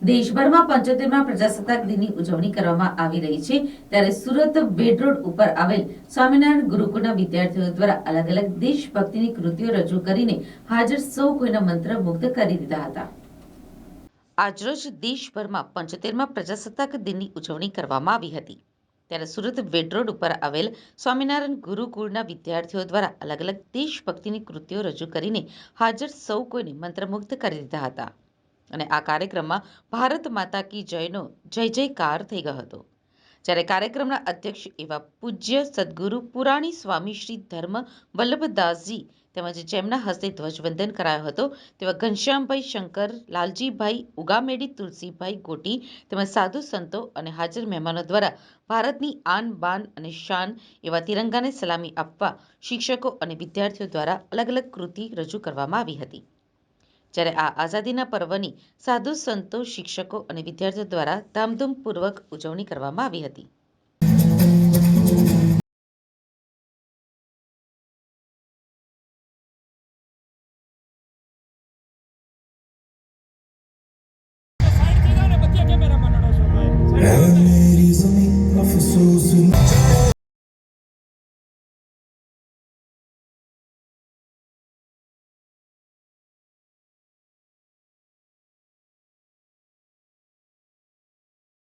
દેશભરમાં 75મા પ્રજાસત્તાક દિનની ઉજવણી કરવામાં આવી રહી છે ત્યારે સુરત બેડ રોડ ઉપર આવેલ સ્વામિનારાયણ ગુરુકુળના વિદ્યાર્થીઓ દ્વારા અલગ અલગ દેશભક્તિની કૃતિઓ રજૂ કરીને હાજર સૌ કોઈના મંત્રમુગ્ધ કરી દીધા હતા। આજરોજ દેશભરમાં 75મા પ્રજાસત્તાક દિનની ઉજવણી કરવામાં આવી હતી ત્યારે સુરત બેડ રોડ ઉપર આવેલ સ્વામિનારાયણ ગુરુકુળના વિદ્યાર્થીઓ દ્વારા અલગ અલગ દેશભક્તિની કૃતિઓ રજૂ કરીને હાજર સૌ કોઈને મંત્રમુગ્ધ કરી દીધા હતા અને આ કાર્યક્રમમાં ભારત માતા કી જયનો જય જયકાર થઈ ગયો હતો। જ્યારે કાર્યક્રમના અધ્યક્ષ એવા પૂજ્ય સદગુરુ પુરાણી સ્વામી શ્રી ધર્મ વલ્લભદાસજી તેમજ જેમના હસ્તે ધ્વજવંદન કરાયો હતો તેવા ઘનશ્યામભાઈ શંકર લાલજીભાઈ ઉગામેડી તુલસીભાઈ ગોટી તેમજ સાધુ સંતો અને હાજર મહેમાનો દ્વારા ભારતની આન બાન અને શાન એવા તિરંગાને સલામી આપવા શિક્ષકો અને વિદ્યાર્થીઓ દ્વારા અલગ અલગ કૃતિ રજૂ કરવામાં આવી હતી। જ્યારે આ આઝાદીના પર્વની સાધુ સંતો શિક્ષકો અને વિદ્યાર્થીઓ દ્વારા ધામધૂમપૂર્વક ઉજવણી કરવામાં આવી હતી।